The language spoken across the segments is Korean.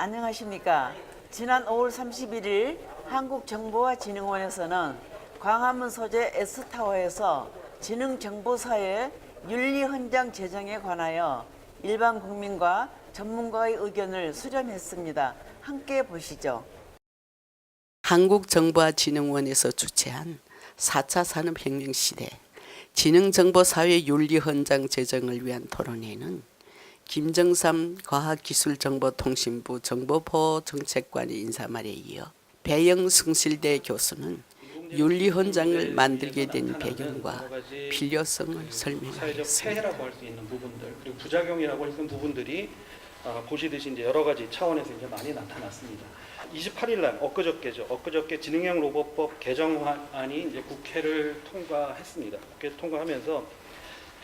안녕하십니까. 지난 5월 31일 한국정보화진흥원에서는 광화문 소재 S타워에서 지능정보사회 윤리헌장 제정에 관하여 일반 국민과 전문가의 의견을 수렴했습니다. 함께 보시죠. 한국정보화진흥원에서 주최한 4차 산업혁명 시대 지능정보사회 윤리헌장 제정을 위한 토론회는 김정삼 과학기술정보통신부 정보보호정책관의 인사말에 이어 배영승실대 교수는 윤리헌장을 만들게 된 배경과 필요성을 설명했습니다. 사회적 폐해라고 할 수 있는 부분들 그리고 부작용이라고 할 수 있는 부분들이 보시듯이 이제 여러 가지 차원에서 이제 많이 나타났습니다. 28일 날 엊그저께 지능형 로봇법 개정안이 이제 국회를 통과했습니다. 국회 통과하면서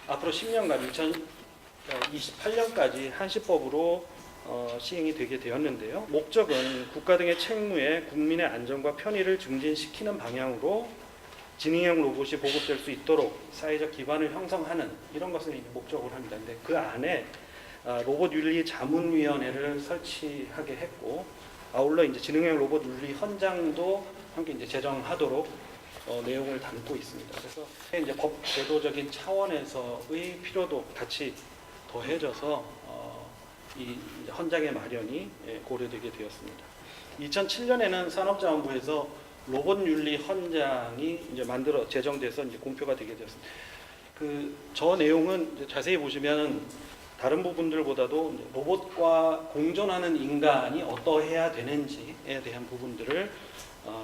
앞으로 10년간 2028년까지 한시법으로 시행이 되게 되었는데요. 목적은 국가 등의 책무에 국민의 안전과 편의를 증진시키는 방향으로 지능형 로봇이 보급될 수 있도록 사회적 기반을 형성하는 이런 것을 목적으로 합니다. 근데 그 안에 로봇 윤리 자문위원회를 설치하게 했고, 아울러 이제 지능형 로봇 윤리 헌장도 함께 이제 제정하도록 내용을 담고 있습니다. 그래서 이제 법 제도적인 차원에서의 필요도 같이 더해져서 이 헌장의 마련이 고려되게 되었습니다. 2007년에는 산업자원부에서 로봇 윤리 헌장이 이제 제정돼서 이제 공표가 되게 되었습니다. 저 내용은 이제 자세히 보시면 다른 부분들보다도 로봇과 공존하는 인간이 어떠해야 되는지에 대한 부분들을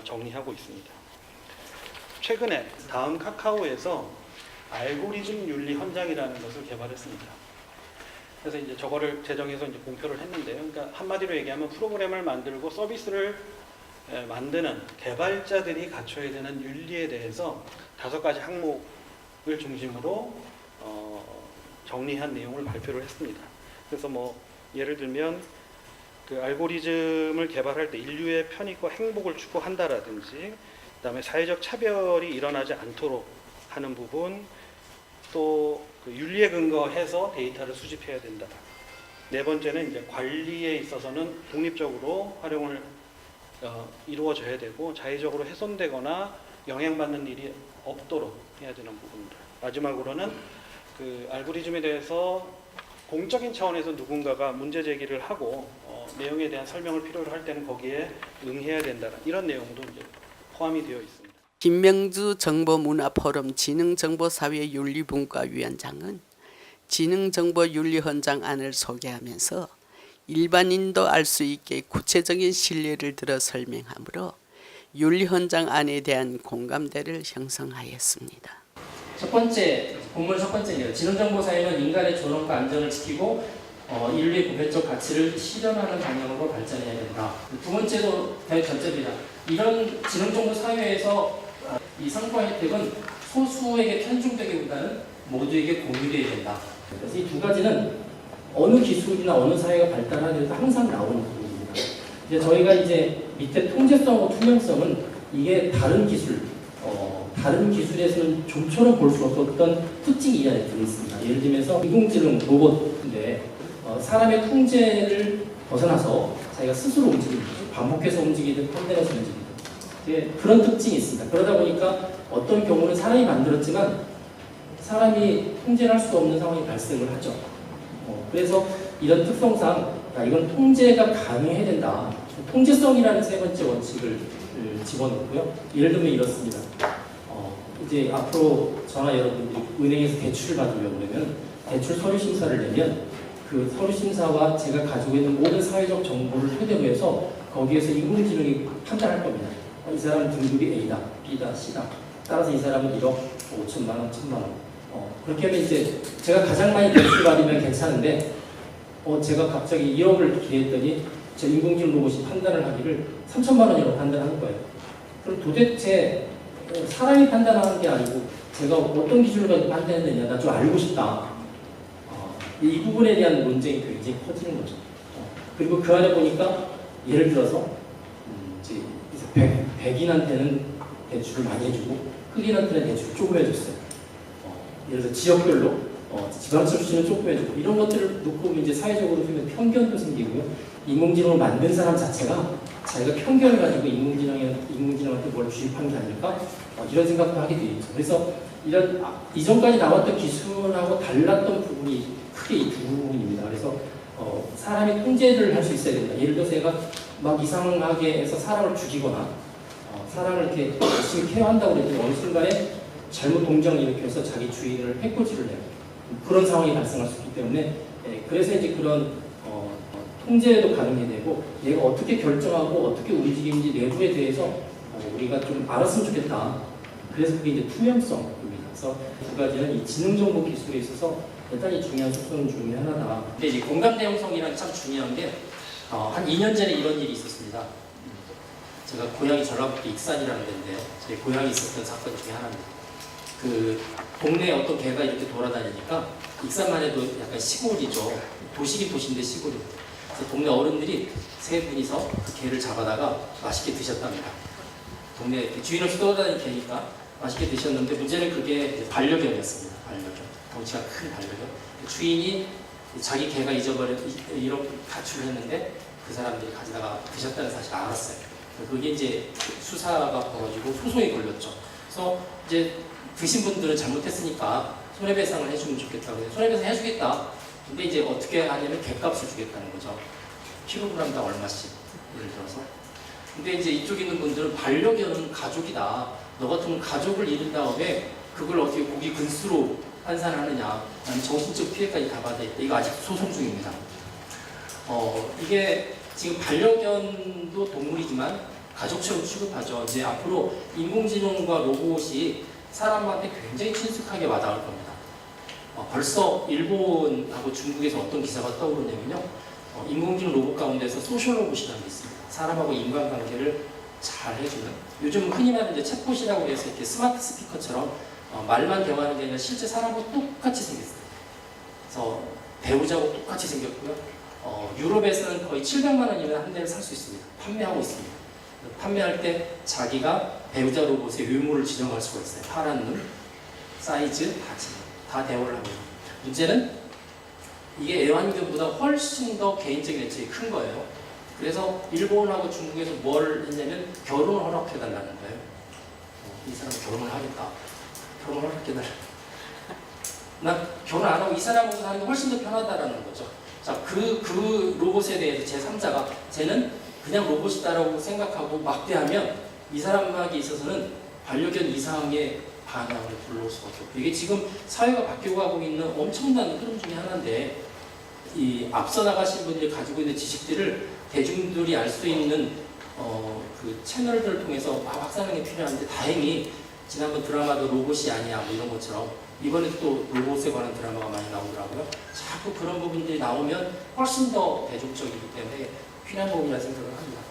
정리하고 있습니다. 최근에 다음 카카오에서 알고리즘 윤리 헌장이라는 것을 개발했습니다. 그래서 이제 저거를 제정해서 이제 공표를 했는데요. 그러니까 한마디로 얘기하면 프로그램을 만들고 서비스를 만드는 개발자들이 갖춰야 되는 윤리에 대해서 5가지 항목을 중심으로 정리한 내용을 발표를 했습니다. 그래서 뭐 예를 들면 그 알고리즘을 개발할 때 인류의 편익과 행복을 추구한다라든지, 그다음에 사회적 차별이 일어나지 않도록 하는 부분, 또 그 윤리에 근거해서 데이터를 수집해야 된다. 네 번째는 이제 관리에 있어서는 독립적으로 활용을 이루어져야 되고 자의적으로 훼손되거나 영향받는 일이 없도록 해야 되는 부분들. 마지막으로는 그 알고리즘에 대해서 공적인 차원에서 누군가가 문제 제기를 하고 내용에 대한 설명을 필요로 할 때는 거기에 응해야 된다. 이런 내용도 이제 포함이 되어 있습니다. 김명주 정보문화포럼 지능정보사회윤리분과위원장은 지능정보윤리헌장 안을 소개하면서 일반인도 알 수 있게 구체적인 신뢰를 들어 설명하므로 윤리헌장 안에 대한 공감대를 형성하였습니다. 본문 첫 번째는 지능정보사회는 인간의 존엄과 안전을 지키고 인류의 보편적 가치를 실현하는 방향으로 발전해야 된다. 두 번째도 대단히 전제입니다. 이런 지능정보사회에서 이 상품 혜택은 소수에게 편중되기보다는 모두에게 공유되어야 된다. 그래서 이 두 가지는 어느 기술이나 어느 사회가 발달하는데도 항상 나오는 부분입니다. 이제 저희가 이제 밑에 통제성과 투명성은 이게 다른 기술에서는 좀처럼 볼 수 없었던 특징이 이 안에 들어있습니다. 예를 들면서 인공지능 로봇인데 사람의 통제를 벗어나서 자기가 스스로 움직이는, 반복해서 움직이든 컨대너에서 움직이든 그런 특징이 있습니다. 그러다 보니까 어떤 경우는 사람이 만들었지만 사람이 통제를 할 수 없는 상황이 발생을 하죠. 그래서 이런 특성상 이건 통제가 가능해야 된다. 통제성이라는 세 번째 원칙을 집어넣고요. 예를 들면 이렇습니다. 이제 앞으로 저나 여러분들이 은행에서 대출을 받으려고 그러면 대출 서류 심사를 내면 그 서류 심사와 제가 가지고 있는 모든 사회적 정보를 토대로 거기에서 인공지능이 판단할 겁니다. 이 사람은 등급이 A다, B다, C다. 따라서 이 사람은 1억 5천만 원, 1천만 원. 그렇게 하면 이제 제가 가장 많이 대출 받으면 괜찮은데 제가 갑자기 1억을 기대했더니 제 인공지능 로봇이 판단을 하기를 3천만 원이라고 판단하는 거예요. 그럼 도대체 사람이 판단하는 게 아니고 제가 어떤 기준을 가지고 판단했느냐, 나 좀 알고 싶다. 이 부분에 대한 논쟁이 굉장히 커지는 거죠. 그리고 그 안에 보니까 예를 들어서 이제 백인한테는 대출을 많이 해주고 흑인한테는 대출을 조금 해줬어요. 예를 들어서 지역별로 지방청 출신은 조금해주고 이런 것들을 놓고 이제 사회적으로 보면 편견도 생기고요. 인공지능을 만든 사람 자체가 자기가 편견을 가지고 인공지능한테 뭘 주입한 게 아닐까 이런 생각도 하게 되죠. 그래서 이런 이전까지 나왔던 기술하고 달랐던 부분이 크게 이 두 부분입니다. 그래서 사람이 통제를 할 수 있어야 된다. 예를 들어서 얘가 막 이상하게 해서 사람을 죽이거나 사람을 이렇게 열심히 케어한다고 그랬더니 어느 순간에 잘못 동정을 일으켜서 자기 주인을 해코지를 해요. 그런 상황이 발생할 수 있기 때문에 그래서 이제 그런 통제도 가능해야 되고 얘가 어떻게 결정하고 어떻게 움직이는지 내부에 대해서 우리가 좀 알았으면 좋겠다. 그래서 그게 이제 투명성입니다. 그래서 두 가지는 이 지능정보 기술에 있어서 대단히 중요한 속성 중에 하나다. 근데 이제 공감 대응성이란 참 중요한 게 한 2년 전에 이런 일이 있었습니다. 제가 고향이 전라북도 익산이라는 데인데요. 저희 고향이 있었던 사건 중에 하나입니다. 그 동네에 어떤 개가 이렇게 돌아다니니까 익산만 해도 약간 시골이죠. 도시긴 도시인데 시골입니다. 그래서 동네 어른들이 세 분이서 그 개를 잡아다가 맛있게 드셨답니다. 동네 주인 없이 돌아다니는 개니까 맛있게 드셨는데 문제는 그게 이제 반려견이었습니다. 반려견. 덩치가 큰 반려견. 주인이 자기 개가 이렇게 가출을 했는데 그 사람들이 가져다가 드셨다는 사실을 알았어요. 그게 이제 수사가 벌어지고 소송이 걸렸죠. 그래서 이제 드신 분들은 잘못했으니까 손해배상을 해주면 좋겠다고 해서 손해배상 해주겠다. 근데 이제 어떻게 하냐면 객값을 주겠다는 거죠. 킬로그램당 얼마씩 예를 들어서. 근데 이제 이쪽에 있는 분들은 반려견은 가족이다. 너 같으면 가족을 잃은 다음에 그걸 어떻게 고기 근수로 환산하느냐. 아니면 정신적 피해까지 다 받아야 돼. 이거 아직 소송 중입니다. 이게 지금 반려견도 동물이지만 가족처럼 취급하죠. 이제 앞으로 인공지능과 로봇이 사람한테 굉장히 친숙하게 와닿을 겁니다. 벌써 일본하고 중국에서 어떤 기사가 떠오르냐면요. 인공지능 로봇 가운데서 소셜 로봇이라는 게 있습니다. 사람하고 인간관계를 잘 해주는. 요즘 흔히 말하는 이제 챗봇이라고 해서 이렇게 스마트 스피커처럼 말만 대화하는 게 아니라 실제 사람하고 똑같이 생겼어요. 그래서 배우자하고 똑같이 생겼고요. 유럽에서는 거의 700만 원이면 한 대를 살 수 있습니다. 판매하고 있습니다. 판매할 때 자기가 배우자 로봇의 외모를 지정할 수가 있어요. 파란 눈, 사이즈, 다 대화를 합니다. 문제는 이게 애완견보다 훨씬 더 개인적인 애착이 큰 거예요. 그래서 일본하고 중국에서 뭘 했냐면 결혼을 허락해달라는 거예요. 이 사람 결혼을 하겠다. 결혼을 허락해달라. 나 결혼 안 하고 이 사람하고 사는 게 훨씬 더 편하다라는 거죠. 자, 그 로봇에 대해서 제3자가 쟤는 그냥 로봇이다라고 생각하고 막대하면 이 사람에게 있어서는 반려견 이상의 반항을 불러올 수밖에 없고 이게 지금 사회가 바뀌고 가고 있는 엄청난 흐름 중에 하나인데 이 앞서 나가신 분들이 가지고 있는 지식들을 대중들이 알 수 있는 그 채널들을 통해서 막 확산하는 게 필요한데 다행히 지난번 드라마도 로봇이 아니야 뭐 이런 것처럼 이번에 또 로봇에 관한 드라마가 많이 나오더라고요. 자꾸 그런 부분들이 나오면 훨씬 더 대중적이기 때문에 필요한 부분이라 생각을 합니다.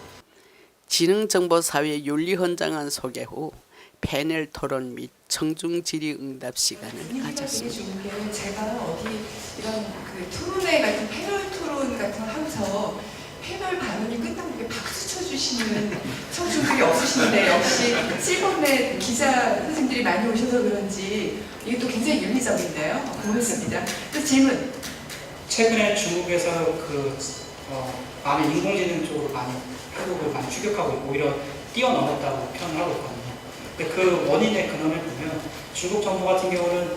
지능정보사회 윤리헌장안 소개 후 패널 토론 및 청중 질의응답 시간을 가졌습니다. 좋은 게 제가 어디 이런 그 토론회 같은 패널 토론 같은 거 하면서 패널 발언이 끝나고 이렇게 박수 쳐주시는 청중들이 없으신데 역시 실버넷 기자 선생님들이 많이 오셔서 그런지 이게 또 굉장히 윤리적인데요. 고맙습니다. 또 질문. 최근에 중국에서 많은 인공지능 쪽으로 많이 한국을 많이 추격하고 있고 오히려 뛰어넘었다고 표현을 하고 있거든요. 근데 그 원인의 근원을 보면 중국 정부 같은 경우는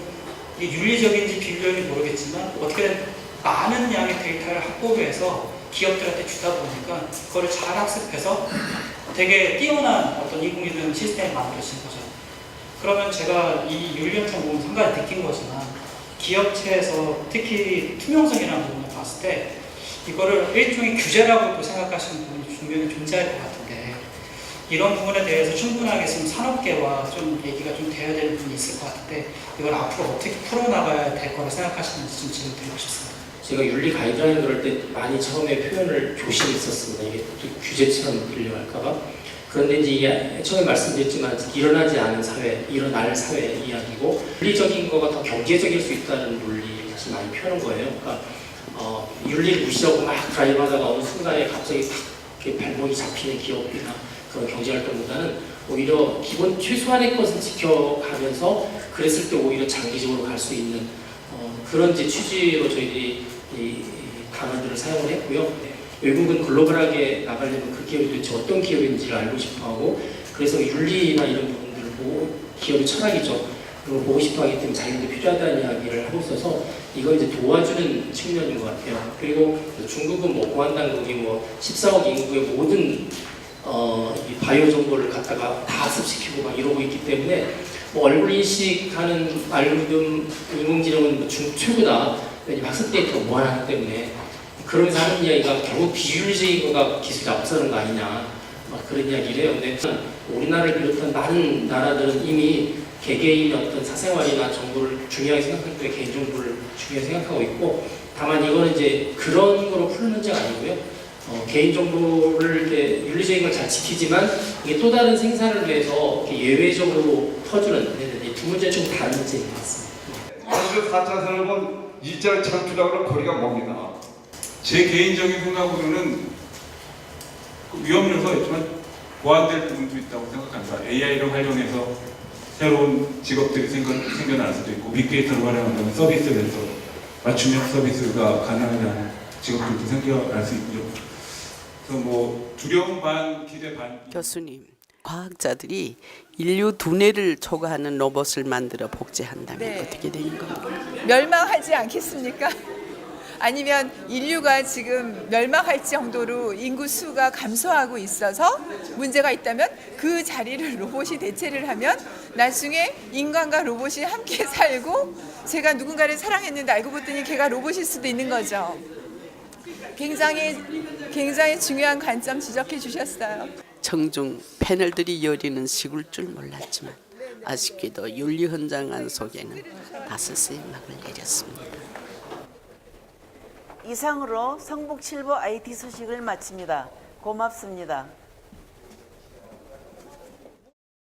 이게 윤리적인지 비윤리적인지 모르겠지만 어떻게든 많은 양의 데이터를 확보해서 기업들한테 주다 보니까 그거를 잘 학습해서 되게 뛰어난 어떤 인공지능 시스템이 만들어진 거죠. 그러면 제가 이 윤리현상 부분 상당히 느낀 거지만 기업체에서 특히 투명성이라는 부분을 봤을 때 이거를 일종의 규제라고 생각하시는 분이 분명히 존재할 것 같은데 이런 부분에 대해서 충분하게 지금 산업계와 좀 얘기가 좀 돼야 되는 부분이 있을 것 같은데 이걸 앞으로 어떻게 풀어나가야 될 거라 생각하시는지 좀 질문 드리고 싶습니다. 제가 윤리 가이드라인 그럴 때 많이 처음에 표현을 조심했었습니다. 이게 규제처럼 들려갈까봐. 그런데 이제 이게 처음에 말씀드렸지만 일어나지 않은 사회, 일어날 사회 이야기고 윤리적인 거가 더 경제적일 수 있다는 논리 사실 많이 펴는 거예요. 그러니까 윤리를 무시하고 막 드라이브하다가 어느 순간에 갑자기 탁 이렇게 발목이 잡히는 기업이나 그런 경제활동보다는 오히려 기본 최소한의 것을 지켜가면서 그랬을 때 오히려 장기적으로 갈 수 있는 그런 이제 취지로 저희들이 이 단어들을 사용을 했고요. 외국은 글로벌하게 나가려면 그 기업이 도대체 어떤 기업인지를 알고 싶어하고 그래서 윤리나 이런 부분들을 보고 기업의 철학이죠. 그걸 보고 싶어하기 때문에 자기들도 필요하다는 이야기를 하고 있어서 이걸 이제 도와주는 측면인 것 같아요. 그리고 중국은 뭐 공안당국이 뭐 14억 인구의 모든 이 바이오 정보를 갖다가 다 학습시키고 막 이러고 있기 때문에 뭐 얼굴 인식하는 알고리즘 인공지능은 뭐 중국 최고다. 학습 데이터가 무한하기 때문에 그러면서 하는 이야기가 결국 비윤리주의가 기술이 앞서는 거 아니냐 막 그런 이야기를 해요. 근데 우리나라를 비롯한 많은 나라들은 이미 개개인의 어떤 사생활이나 정보를 중요하게 생각하기 때문에 개인정보를 중요하게 생각하고 있고 다만 이거는 이제 그런 거로 푸는 문제가 아니고요. 개인정보를 이렇게 윤리적인 걸 잘 지키지만 이게 또 다른 생산을 위해서 이렇게 예외적으로 퍼주는 이 두 문제는 좀 다른 문제인 것 같습니다. 사실 4차 산업은 2차 창출하고는 거리가 멉니다. 제 개인적인 생각으로는 위험 요소였지만 보완될 부분도 있다고 생각합니다. AI를 활용해서 새로운 직업들이 생겨날 수도 있고 빅데이터를 활용한다면 서비스에서 맞춤형 서비스가 가능한 직업들도 생겨날 수 있고요. 그래서 뭐 두려움 반 기대 반. 교수님, 과학자들이 인류 두뇌를 초과하는 로봇을 만들어 복제한다면 네. 어떻게 되는 겁니까? 멸망하지 않겠습니까? 아니면 인류가 지금 멸망할 정도로 인구 수가 감소하고 있어서 문제가 있다면 그 자리를 로봇이 대체를 하면 나중에 인간과 로봇이 함께 살고 제가 누군가를 사랑했는데 알고 봤더니 걔가 로봇일 수도 있는 거죠. 굉장히 중요한 관점 지적해 주셨어요. 청중 패널들이 열리는 시골 줄 몰랐지만 아쉽게도 윤리헌장안 속에는 다섯의 막을 내렸습니다. 이상으로 성북7보 IT 소식을 마칩니다. 고맙습니다.